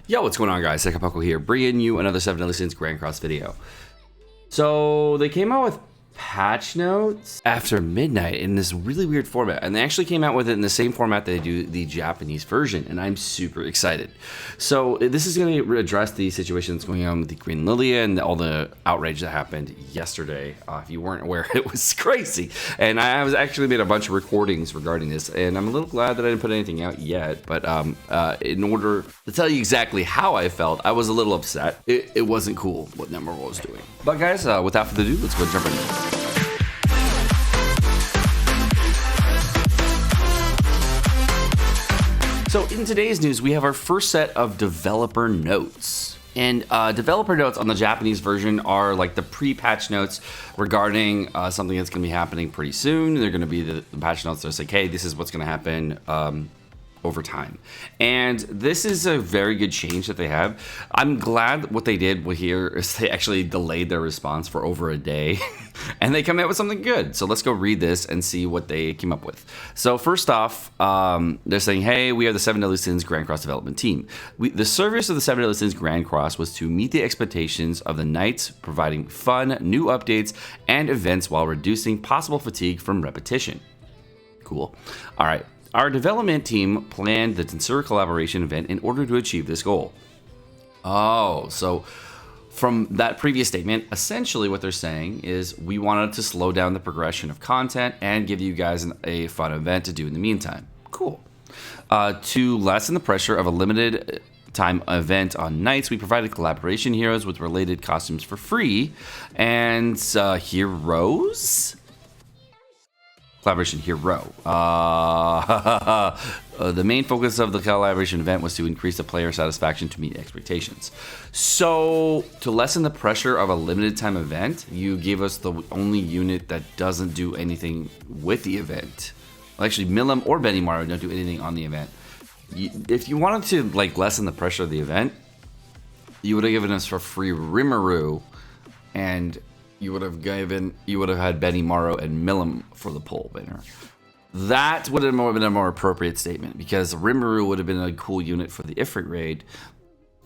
Yo, what's going on, guys? Sekapoko here, bringing you another 7 Deadly Sins Grand Cross video. So, they came out with patch notes after midnight in this really weird format, and they actually came out with it in the same format they do the Japanese version, and I'm super excited. So this is going to address the situation that's going on with the Green Lilia and all the outrage that happened yesterday. If you weren't aware, it was crazy, and I was actually made a bunch of recordings regarding this, and I'm a little glad that I didn't put anything out yet, but in order to tell you exactly how I felt, I was a little upset. It wasn't cool what Netmarble was doing. But guys, without further ado, let's go jump into it. So in today's news, we have our first set of developer notes. And developer notes on the Japanese version are like the pre-patch notes regarding something that's going to be happening pretty soon. They're going to be the patch notes that say, hey, this is what's going to happen over time. And this is a very good change that they have. I'm glad what they did here is they actually delayed their response for over a day and they come out with something good. So let's go read this and see what they came up with. So first off, they're saying, hey, we are the 7 Deadly Sins Grand Cross development team. The service of the 7 Deadly Sins Grand Cross was to meet the expectations of the Knights, providing fun, new updates, and events while reducing possible fatigue from repetition. Cool. All right. Our development team planned the Tensura collaboration event in order to achieve this goal. Oh, so from that previous statement, essentially what they're saying is we wanted to slow down the progression of content and give you guys a fun event to do in the meantime. Cool. To lessen the pressure of a limited time event on nights, we provided collaboration heroes with related costumes for free. And heroes? Collaboration hero. The main focus of the collaboration event was to increase the player satisfaction to meet expectations. So, to lessen the pressure of a limited time event, you gave us the only unit that doesn't do anything with the event. Well, actually, Milim or Benimaru don't do anything on the event. If you wanted to like lessen the pressure of the event, you would have given us for free Rimuru, and you would have had Benimaru and Milim for the poll winner. That would have been a more appropriate statement, because Rimuru would have been a cool unit for the Ifrit raid,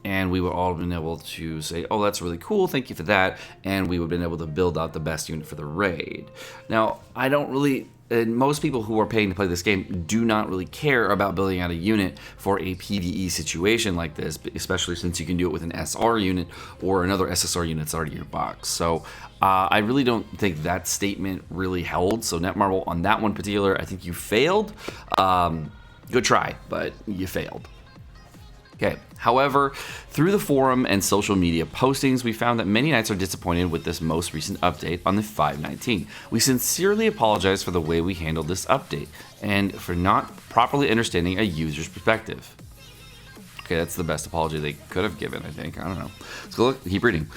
and we would all have been able to say, oh, that's really cool, thank you for that, and we would have been able to build out the best unit for the raid. Now, I don't really, and most people who are paying to play this game do not really care about building out a unit for a PvE situation like this, especially since you can do it with an SR unit or another SSR unit that's already in your box. So I really don't think that statement really held. So Netmarble, on that one particular, I think you failed. Good try, but you failed. Okay. However, through the forum and social media postings, we found that many Knights are disappointed with this most recent update on the 5.19. We sincerely apologize for the way we handled this update and for not properly understanding a user's perspective. Okay, that's the best apology they could have given, I think. I don't know. Let's go look, keep reading.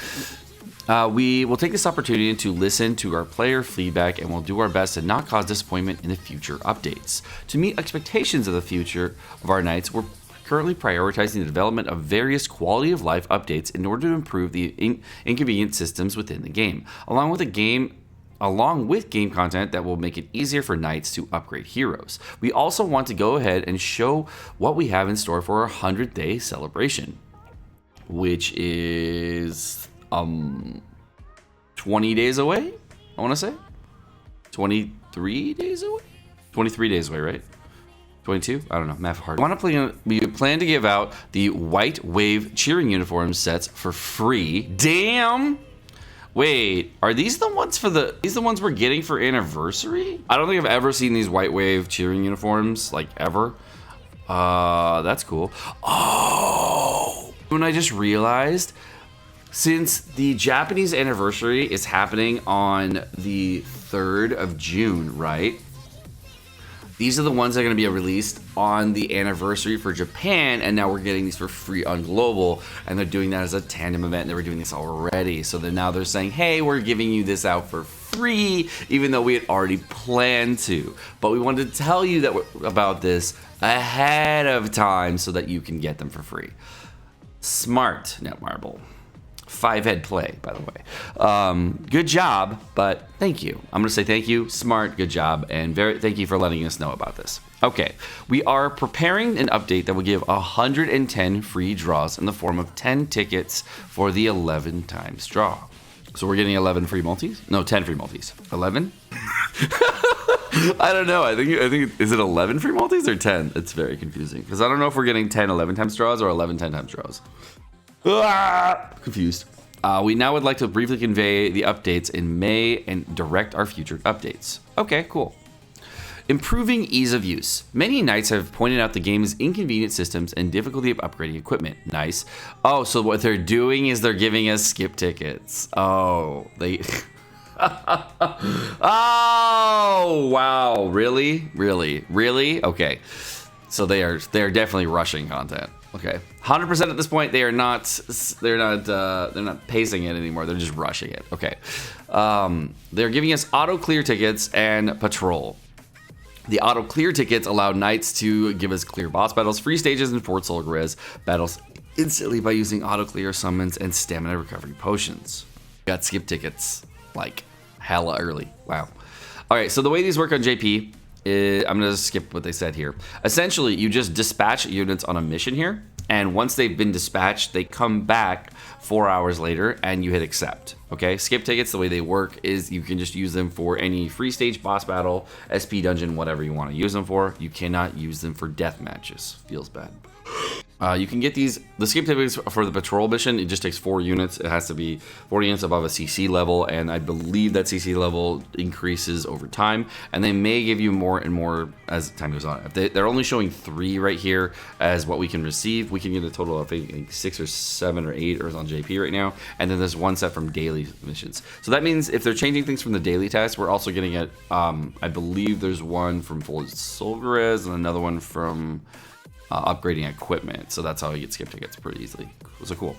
We will take this opportunity to listen to our player feedback, and we'll do our best to not cause disappointment in the future updates. To meet expectations of the future of our Knights, we're currently prioritizing the development of various quality of life updates in order to improve the inconvenient systems within the game, along with game content that will make it easier for Knights to upgrade heroes. We also want to go ahead and show what we have in store for our 100-day celebration, which is 20 days away, I want to say. 23 days away? 23 days away, right? 22? I don't know, math hard. We plan to give out the White Wave cheering uniform sets for free. Damn! Wait, are these the ones we're getting for anniversary? I don't think I've ever seen these White Wave cheering uniforms, like ever. That's cool. Oh! When I just realized, since the Japanese anniversary is happening on the 3rd of June, right? These are the ones that are going to be released on the anniversary for Japan, and now we're getting these for free on Global, and they're doing that as a tandem event. They were doing this already, so then now they're saying, hey, we're giving you this out for free, even though we had already planned to. But we wanted to tell you about this ahead of time so that you can get them for free. Smart, Netmarble. 5-head play, by the way. Good job, but thank you. I'm going to say thank you. Smart, good job, and thank you for letting us know about this. Okay, we are preparing an update that will give 110 free draws in the form of 10 tickets for the 11 times draw. So we're getting 11 free multis? No, 10 free multis. 11? I don't know. I think is it 11 free multis or 10? It's very confusing because I don't know if we're getting 10 11 times draws or 11 10 times draws. Confused. We now would like to briefly convey the updates in May and direct our future updates. Okay, cool. Improving ease of use. Many nights have pointed out the game's inconvenient systems and difficulty of upgrading equipment. Nice. Oh, so what they're doing is they're giving us skip tickets. Oh, they... Oh, wow. Really? Okay. So they're definitely rushing content. Okay. 100% at this point, they're not pacing it anymore. They're just rushing it. Okay. They're giving us auto clear tickets and patrol. The auto clear tickets allow knights to give us clear boss battles, free stages, and Fort Solgariz battles instantly by using auto clear summons and stamina recovery potions. Got skip tickets like hella early. Wow. All right, so the way these work on JP is, I'm gonna skip what they said here. Essentially, you just dispatch units on a mission here, and once they've been dispatched, they come back 4 hours later and you hit accept. Okay, skip tickets, the way they work is you can just use them for any free stage, boss battle, SP dungeon, whatever you want to use them for. You cannot use them for death matches. Feels bad. You can get the skip tickets for the patrol mission. It just takes 4 units. It has to be 40 units above a CC level, and I believe that CC level increases over time, and they may give you more and more as time goes on. If they're only showing 3 right here as what we can receive. We can get a total of I think 6 or 7 or 8 or on JP right now, and then there's 1 set from daily missions. So that means if they're changing things from the daily test, we're also getting it. I believe there's 1 from Fort Solgariz and another one from upgrading equipment. So that's how you get skip tickets pretty easily. So cool.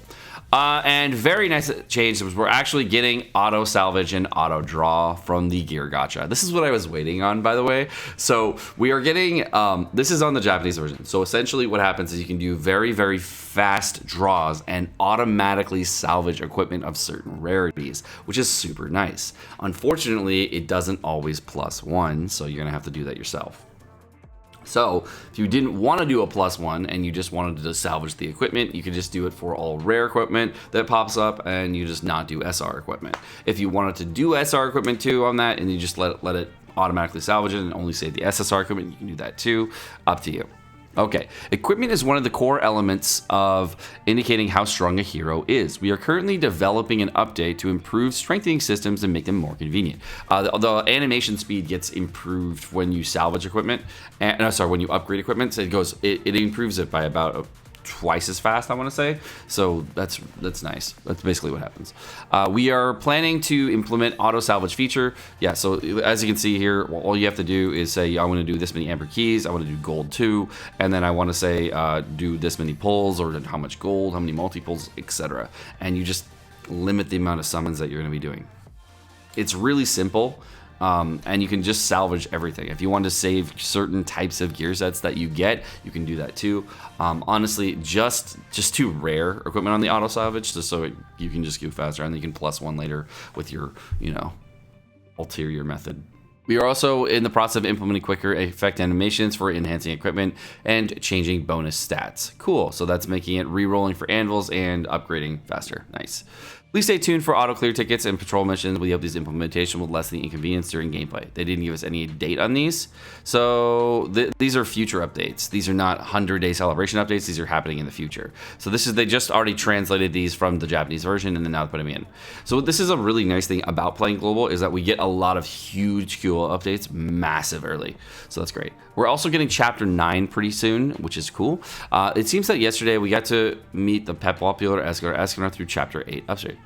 And very nice change was we're actually getting auto salvage and auto draw from the gear gacha. This is what I was waiting on, by the way. So we are getting, this is on the Japanese version. So essentially what happens is you can do very, very fast draws and automatically salvage equipment of certain rarities, which is super nice. Unfortunately, it doesn't always +1, so you're gonna have to do that yourself. So if you didn't want to do a +1 and you just wanted to salvage the equipment, you could just do it for all rare equipment that pops up and you just not do SR equipment. If you wanted to do SR equipment too on that and you just let it automatically salvage it and only save the SSR equipment, you can do that too. Up to you. Okay, equipment is one of the core elements of indicating how strong a hero is. We are currently developing an update to improve strengthening systems and make them more convenient. The animation speed gets improved when you salvage equipment, when you upgrade equipment. So it improves it by about twice as fast, I want to say. So that's nice. That's basically what happens. We are planning to implement auto salvage feature. Yeah, so as you can see here, all you have to do is say, I want to do this many amber keys, I want to do gold 2, and then I want to say do this many pulls or how much gold, how many multi-pulls, etc. And you just limit the amount of summons that you're going to be doing. It's really simple. And you can just salvage everything. If you want to save certain types of gear sets that you get, you can do that too. Honestly, just too rare equipment on the auto salvage, just so you can just go faster, and then you can +1 later with your, ulterior method. We are also in the process of implementing quicker effect animations for enhancing equipment and changing bonus stats. Cool. So that's making it re-rolling for anvils and upgrading faster. Nice. Please stay tuned for auto clear tickets and patrol missions. We hope this implementation will lessen the inconvenience during gameplay. They didn't give us any date on these, so these are future updates. These are not 100-day celebration updates. These are happening in the future. So they just already translated these from the Japanese version and then now put them in. So this is a really nice thing about playing global is that we get a lot of huge QO updates massive early. So that's great. We're also getting Chapter 9 pretty soon, which is cool. It seems that yesterday we got to meet the pet popular Escanor through Chapter 8 update.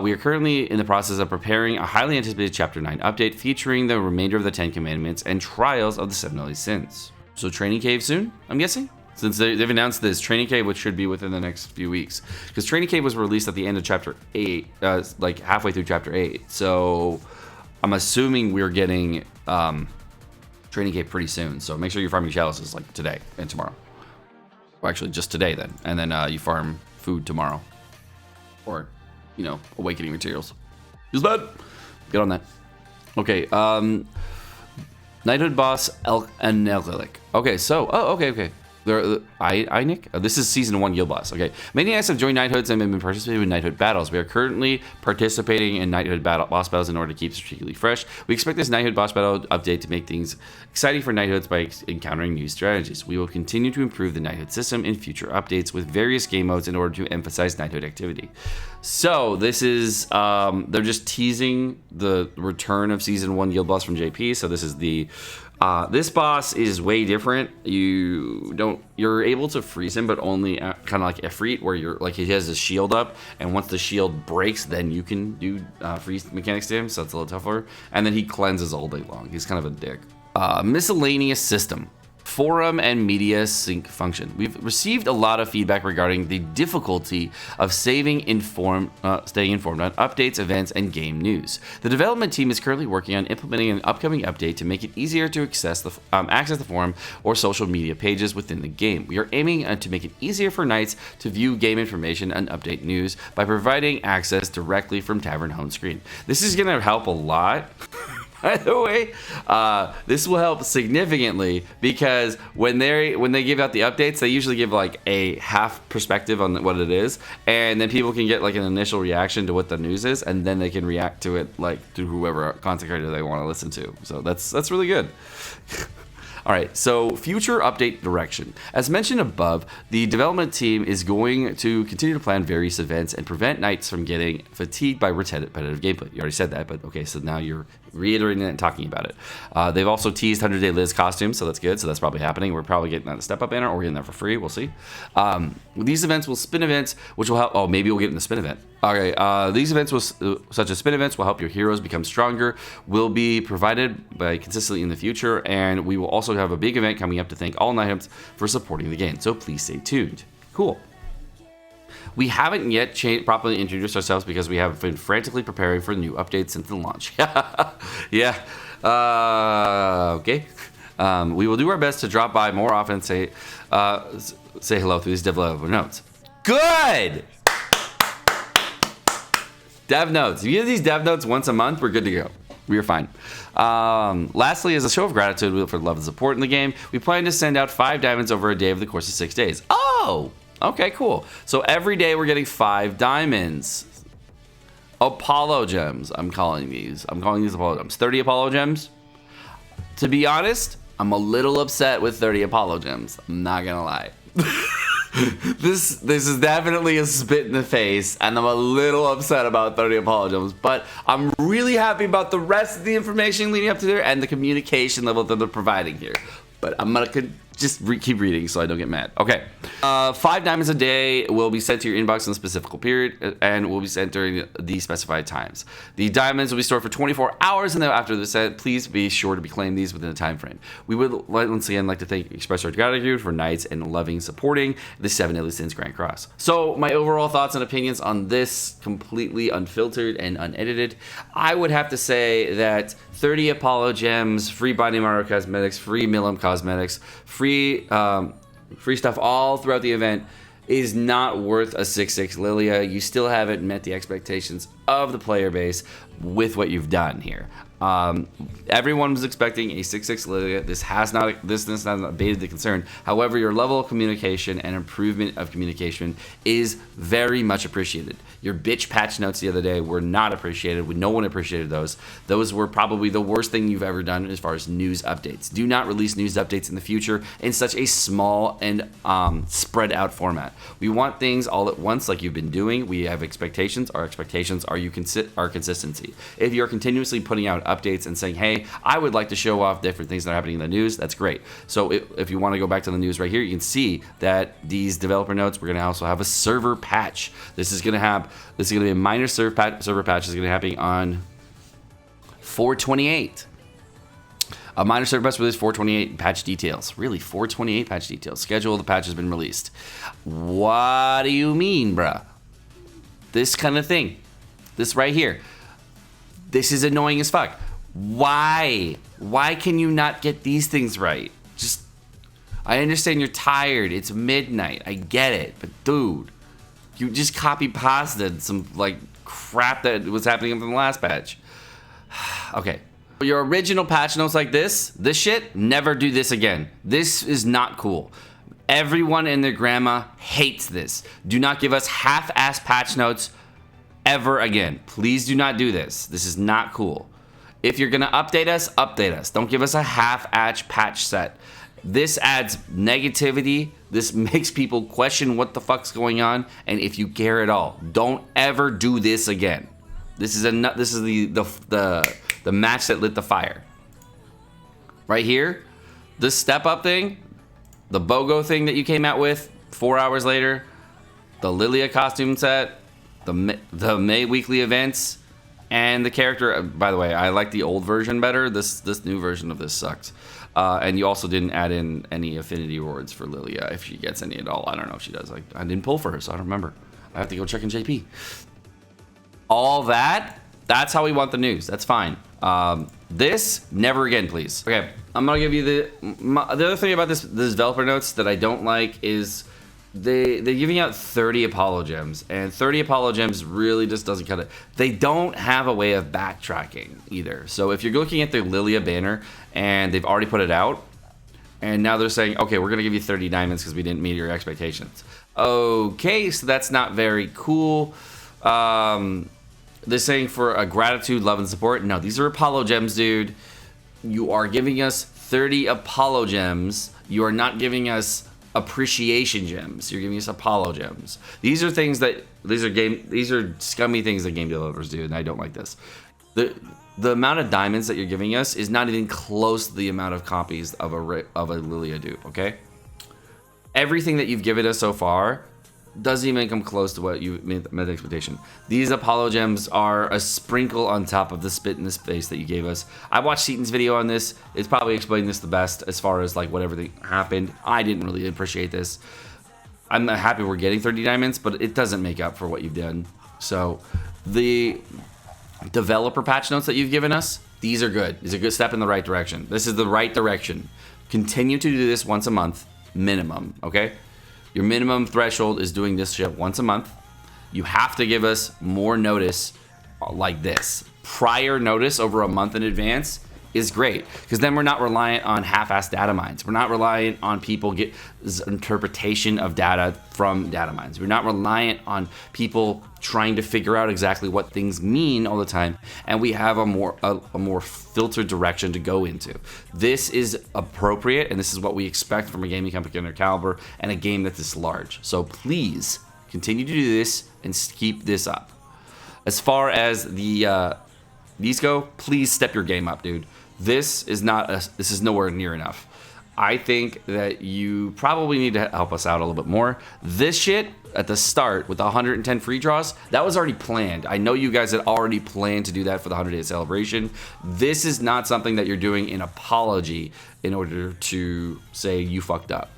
We are currently in the process of preparing a highly anticipated Chapter 9 update featuring the remainder of the 10 Commandments and trials of the 7 Deadly Sins. So Training Cave soon, I'm guessing? Since they've announced this, Training Cave, which should be within the next few weeks. Because Training Cave was released at the end of Chapter 8, like halfway through Chapter 8. So I'm assuming we're getting Training Cave pretty soon. So make sure you're farming chalices like today and tomorrow. Well, actually, just today then. And then you farm food tomorrow. Or awakening materials. Use that. Get on that. Okay. Knighthood boss Elk and Nelgalik. Okay, so okay. Nick. This is season 1 guild boss. Okay, many knights have joined knighthoods and have been participating in knighthood battles. We are currently participating in knighthood boss battles in order to keep it particularly fresh. We expect this knighthood boss battle update to make things exciting for knighthoods by encountering new strategies. We will continue to improve the knighthood system in future updates with various game modes in order to emphasize knighthood activity. So this is they're just teasing the return of season 1 guild boss from JP. So this is the this boss is way different. You're able to freeze him, but only kind of like Efreet, where you're like he has his shield up, and once the shield breaks, then you can do freeze mechanics to him. So it's a little tougher. And then he cleanses all day long. He's kind of a dick. Miscellaneous system. Forum and media sync function. We've received a lot of feedback regarding the difficulty of staying informed on updates, events, and game news. The development team is currently working on implementing an upcoming update to make it easier to access the forum or social media pages within the game. We are aiming to make it easier for knights to view game information and update news by providing access directly from Tavern home screen. This is going to help a lot. By the way, this will help significantly because when they give out the updates, they usually give like a half perspective on what it is, and then people can get like an initial reaction to what the news is, and then they can react to it like through whoever content creator they want to listen to. So that's really good. All right, so future update direction. As mentioned above, the development team is going to continue to plan various events and prevent knights from getting fatigued by repetitive gameplay. You already said that, but okay, so now you're reiterating it and talking about it. They've also teased 100-Day Liz costumes, so that's good. So that's probably happening. We're probably getting that step-up banner, or we're getting that for free. We'll see. These events will spin events, which will help. Oh, maybe we'll get in the spin event. Okay, these events, such as spin events, will help your heroes become stronger. Will be provided by consistently in the future, and we will also have a big event coming up to thank all knights for supporting the game. So please stay tuned. Cool. We haven't yet properly introduced ourselves because we have been frantically preparing for the new updates since the launch. Yeah. Okay. We will do our best to drop by more often and say hello through these developer notes. Good! Dev notes. If you get these dev notes once a month, we're good to go. We are fine. Lastly, as a show of gratitude for the love and support in the game, we plan to send out 5 diamonds over a day over the course of 6 days. Oh! Okay, cool. So every day we're getting 5 diamonds. Apollo gems, I'm calling these. I'm calling these Apollo gems. 30 Apollo gems. To be honest, I'm a little upset with 30 Apollo gems. I'm not gonna lie. This is definitely a spit in the face, and I'm a little upset about 30 Apollo gems, but I'm really happy about the rest of the information leading up to there and the communication level that they're providing here. But I'm gonna just keep reading so I don't get mad. Okay. 5 diamonds a day will be sent to your inbox in a specific period and will be sent during the specified times. The diamonds will be stored for 24 hours, and then after the set, please be sure to be claiming these within a time frame. We would once again like to express our gratitude for knights and loving supporting the 7 Deadly Sins Grand Cross. So my overall thoughts and opinions on this, completely unfiltered and unedited, I would have to say that 30 Apollo gems, free Binding Mario cosmetics, free Milim cosmetics, free stuff all throughout the event is not worth a 6-6 Lilia. You still haven't met the expectations of the player base with what you've done here. Everyone was expecting a 6-6 Lilia. This has not abated the concern. However, your level of communication and improvement of communication is very much appreciated. Your bitch patch notes the other day were not appreciated. No one appreciated those. Those were probably the worst thing you've ever done as far as news updates. Do not release news updates in the future in such a small and spread out format. We want things all at once like you've been doing. We have expectations. Our expectations are our consistency. If you're continuously putting out updates and saying, hey, I would like to show off different things that are happening in the news, that's great. So if you want to go back to the news right here, you can see that these developer notes, we're going to also have a server patch. This is going to be a minor server patch. Is going to be happening on 4/28. A minor server patch release 4/28 patch details. Really, 4/28 patch details. Schedule of the patch has been released. What do you mean, bruh? This kind of thing. This right here. This is annoying as fuck. Why? Why can you not get these things right? I understand you're tired. It's midnight. I get it. But dude, you just copy pasted some like crap that was happening in the last patch. Okay. Your original patch notes like this shit, never do this again. This is not cool. Everyone and their grandma hates this. Do not give us half-ass patch notes ever again. Please do not do this. This is not cool. If you're gonna update us, update us. Don't give us a half-ass patch set. This adds negativity. This makes people question what the fuck's going on, and if you care at all, don't ever do this again. This is the match that lit the fire. Right here, this step up thing, the BOGO thing that you came out with 4 hours later, the Lilia costume set, the May weekly events, and the character. By the way, I like the old version better. This new version of this sucks. And you also didn't add in any affinity rewards for Lilia, if she gets any at all. I don't know if she does. I didn't pull for her, so I don't remember. I have to go check in JP. All that's how we want the news. That's fine. This, never again, please. Okay, I'm gonna give you the other thing about this developer notes that I don't like is they're giving out 30 Apollo gems, and 30 Apollo gems really just doesn't cut it. They don't have a way of backtracking either. So if you're looking at the Lilia banner and they've already put it out, and now they're saying, okay, we're gonna give you 30 diamonds because we didn't meet your expectations. Okay, so that's not very cool. They're saying for a gratitude, love, and support. No, these are Apollo gems, dude. You are giving us 30 Apollo gems. You are not giving us appreciation gems. You're giving us Apollo gems. These are things that these are scummy things that game developers do, and I don't like this. The amount of diamonds that you're giving us is not even close to the amount of copies of a Lilia dupe. Okay, everything that you've given us so far doesn't even come close to what you met expectation. These Apollo gems are a sprinkle on top of the spit in the face that you gave us. I watched Seaton's video on this. It's probably explaining this the best as far as like whatever happened. I didn't really appreciate this. I'm happy we're getting 30 diamonds, but it doesn't make up for what you've done. So the developer patch notes that you've given us, these are good. These are a good step in the right direction. This is the right direction. Continue to do this once a month, minimum, okay? Your minimum threshold is doing this shit once a month. You have to give us more notice like this. Prior notice over a month in advance is great, because then we're not reliant on half-assed data mines. We're not reliant on people get interpretation of data from data mines. We're not reliant on people trying to figure out exactly what things mean all the time, and we have a more filtered direction to go into. This is appropriate, and this is what we expect from a gaming company in their caliber and a game that's this large. So please continue to do this and keep this up. As far as these go, please step your game up, dude. This is nowhere near enough. I think that you probably need to help us out a little bit more. This shit at the start with the 110 free draws, that was already planned. I know you guys had already planned to do that for the 100-day celebration. This is not something that you're doing in apology in order to say you fucked up.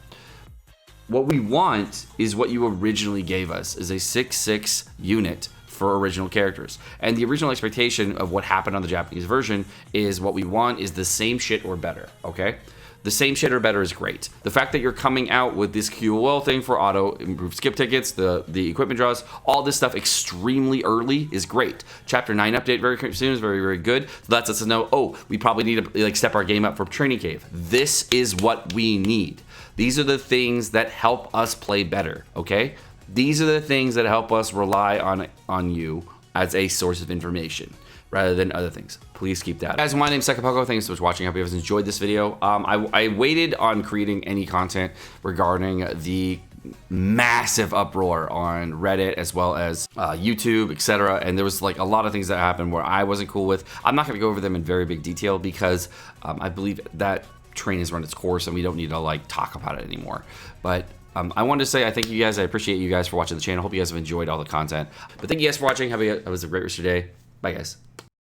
What we want is what you originally gave us, is a 6/6 unit for original characters. And the original expectation of what happened on the Japanese version is what we want is the same shit or better, okay? The same shit or better is great. The fact that you're coming out with this QOL thing for auto improved skip tickets, the equipment draws, all this stuff extremely early is great. Chapter 9 update very soon is very, very good. So that lets us know, oh, we probably need to like step our game up for Training Cave. This is what we need. These are the things that help us play better, okay? These are the things that help us rely on you as a source of information rather than other things. Please keep that. Guys, my name's Sekapoko. Thanks so much for watching. I hope you guys enjoyed this video. I waited on creating any content regarding the massive uproar on Reddit as well as YouTube, etc. And there was like a lot of things that happened where I wasn't cool with. I'm not going to go over them in very big detail because I believe that train has run its course and we don't need to like talk about it anymore. But I wanted to say I thank you guys. I appreciate you guys for watching the channel. Hope you guys have enjoyed all the content. But thank you guys for watching. Have a great rest of your day. Bye, guys.